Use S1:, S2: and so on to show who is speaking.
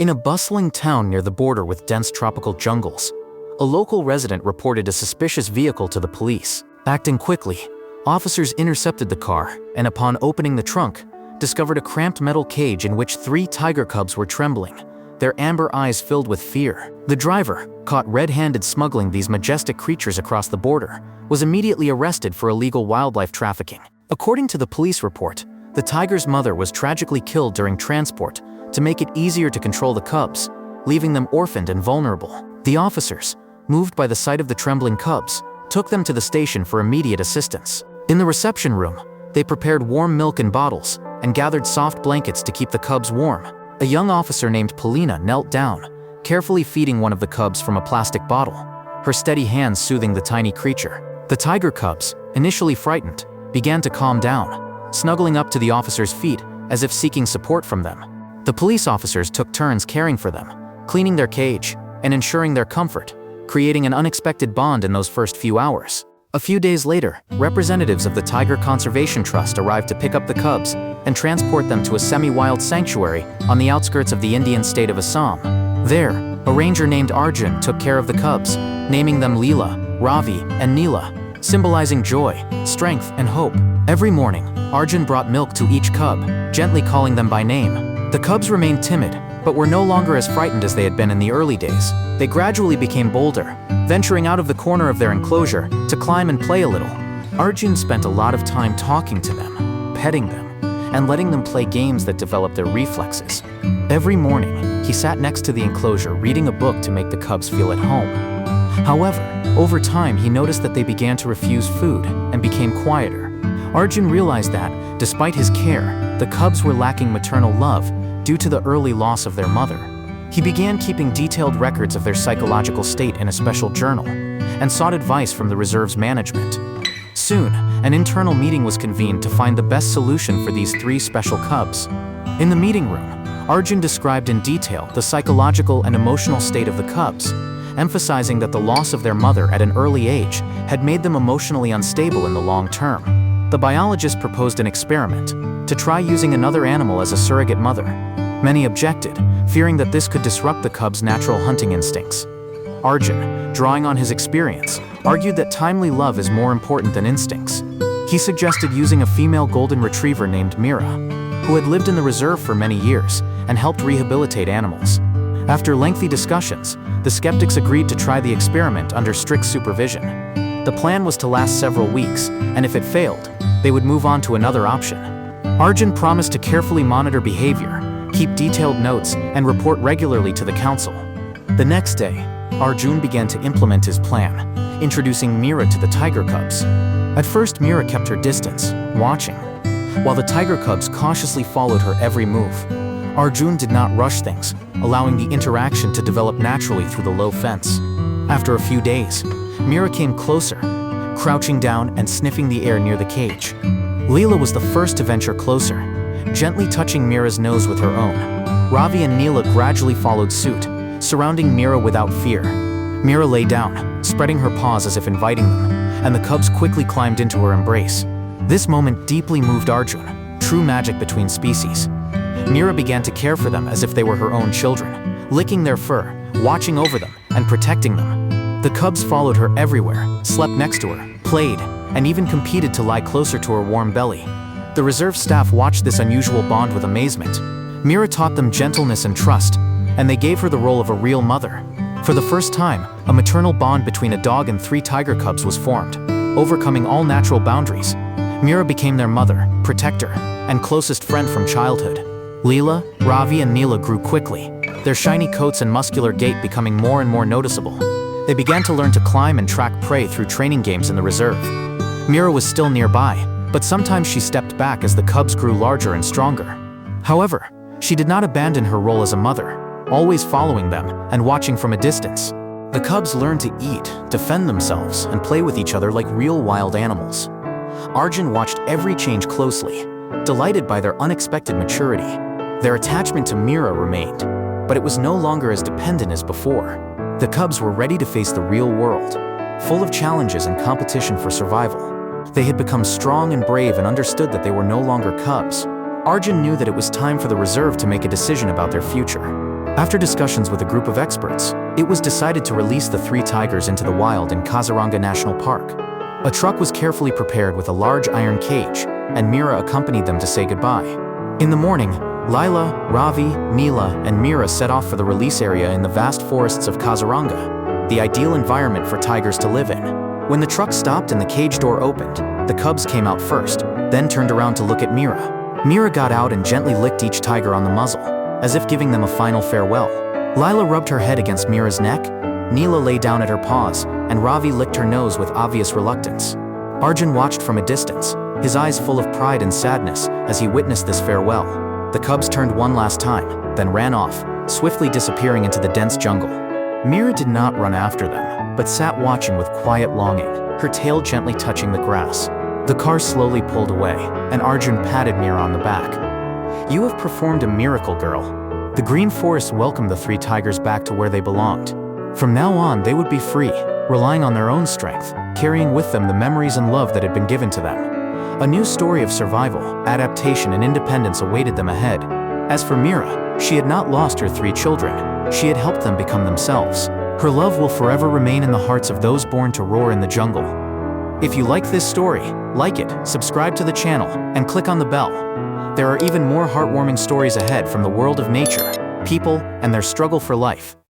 S1: In a bustling town near the border with dense tropical jungles, a local resident reported a suspicious vehicle to the police. Acting quickly, officers intercepted the car and, upon opening the trunk, discovered a cramped metal cage in which 3 tiger cubs were trembling, their amber eyes filled with fear. The driver, caught red-handed smuggling these majestic creatures across the border, was immediately arrested for illegal wildlife trafficking. According to the police report, the tiger's mother was tragically killed during transport to make it easier to control the cubs, leaving them orphaned and vulnerable. The officers, moved by the sight of the trembling cubs, took them to the station for immediate assistance. In the reception room, they prepared warm milk in bottles and gathered soft blankets to keep the cubs warm. A young officer named Polina knelt down, carefully feeding one of the cubs from a plastic bottle, her steady hands soothing the tiny creature. The tiger cubs, initially frightened, began to calm down, snuggling up to the officer's feet as if seeking support from them. The police officers took turns caring for them, cleaning their cage and ensuring their comfort, creating an unexpected bond in those first few hours. A few days later, representatives of the Tiger Conservation Trust arrived to pick up the cubs and transport them to a semi-wild sanctuary on the outskirts of the Indian state of Assam. There, a ranger named Arjun took care of the cubs, naming them Leela, Ravi, and Neela, symbolizing joy, strength, and hope. Every morning, Arjun brought milk to each cub, gently calling them by name. The cubs remained timid, but were no longer as frightened as they had been in the early days. They gradually became bolder, venturing out of the corner of their enclosure to climb and play a little. Arjun spent a lot of time talking to them, petting them, and letting them play games that developed their reflexes. Every morning, he sat next to the enclosure reading a book to make the cubs feel at home. However, over time he noticed that they began to refuse food and became quieter. Arjun realized that, despite his care, the cubs were lacking maternal love due to the early loss of their mother. He began keeping detailed records of their psychological state in a special journal and sought advice from the reserve's management. Soon, an internal meeting was convened to find the best solution for these 3 special cubs. In the meeting room, Arjun described in detail the psychological and emotional state of the cubs, emphasizing that the loss of their mother at an early age had made them emotionally unstable in the long term. The biologist proposed an experiment to try using another animal as a surrogate mother. Many objected, fearing that this could disrupt the cubs' natural hunting instincts. Arjun, drawing on his experience, argued that timely love is more important than instincts. He suggested using a female golden retriever named Mira, who had lived in the reserve for many years and helped rehabilitate animals. After lengthy discussions, the skeptics agreed to try the experiment under strict supervision. The plan was to last several weeks, and if it failed, they would move on to another option. Arjun promised to carefully monitor behavior, keep detailed notes, and report regularly to the council. The next day, Arjun began to implement his plan, introducing Mira to the tiger cubs. At first, Mira kept her distance, watching, while the tiger cubs cautiously followed her every move. Arjun did not rush things, allowing the interaction to develop naturally through the low fence. After a few days, Mira came closer, crouching down and sniffing the air near the cage. Leela was the first to venture closer, gently touching Mira's nose with her own. Ravi and Neela gradually followed suit, surrounding Mira without fear. Mira lay down, spreading her paws as if inviting them, and the cubs quickly climbed into her embrace. This moment deeply moved Arjun, true magic between species. Mira began to care for them as if they were her own children, licking their fur, watching over them, and protecting them. The cubs followed her everywhere, slept next to her, played, and even competed to lie closer to her warm belly. The reserve staff watched this unusual bond with amazement. Mira taught them gentleness and trust, and they gave her the role of a real mother. For the first time, a maternal bond between a dog and 3 tiger cubs was formed, overcoming all natural boundaries. Mira became their mother, protector, and closest friend from childhood. Leela, Ravi, and Neela grew quickly, their shiny coats and muscular gait becoming more and more noticeable. They began to learn to climb and track prey through training games in the reserve. Mira was still nearby, but sometimes she stepped back as the cubs grew larger and stronger. However, she did not abandon her role as a mother, always following them and watching from a distance. The cubs learned to eat, defend themselves, and play with each other like real wild animals. Arjun watched every change closely, delighted by their unexpected maturity. Their attachment to Mira remained, but it was no longer as dependent as before. The cubs were ready to face the real world, full of challenges and competition for survival. They had become strong and brave and understood that they were no longer cubs. Arjun knew that it was time for the reserve to make a decision about their future. After discussions with a group of experts, it was decided to release the 3 tigers into the wild in Kaziranga National Park. A truck was carefully prepared with a large iron cage, and Mira accompanied them to say goodbye. In the morning, Lila, Ravi, Neela, and Mira set off for the release area in the vast forests of Kaziranga, the ideal environment for tigers to live in. When the truck stopped and the cage door opened, the cubs came out first, then turned around to look at Mira. Mira got out and gently licked each tiger on the muzzle, as if giving them a final farewell. Lila rubbed her head against Mira's neck, Neela lay down at her paws, and Ravi licked her nose with obvious reluctance. Arjun watched from a distance, his eyes full of pride and sadness as he witnessed this farewell. The cubs turned one last time, then ran off, swiftly disappearing into the dense jungle. Mira did not run after them, but sat watching with quiet longing, her tail gently touching the grass. The car slowly pulled away, and Arjun patted Mira on the back. "You have performed a miracle, girl." The green forest welcomed the 3 tigers back to where they belonged. From now on, they would be free, relying on their own strength, carrying with them the memories and love that had been given to them. A new story of survival, adaptation, and independence awaited them ahead. As for Mira, she had not lost her 3 children. She had helped them become themselves. Her love will forever remain in the hearts of those born to roar in the jungle. If you like this story, like it, subscribe to the channel, and click on the bell. There are even more heartwarming stories ahead from the world of nature, people, and their struggle for life.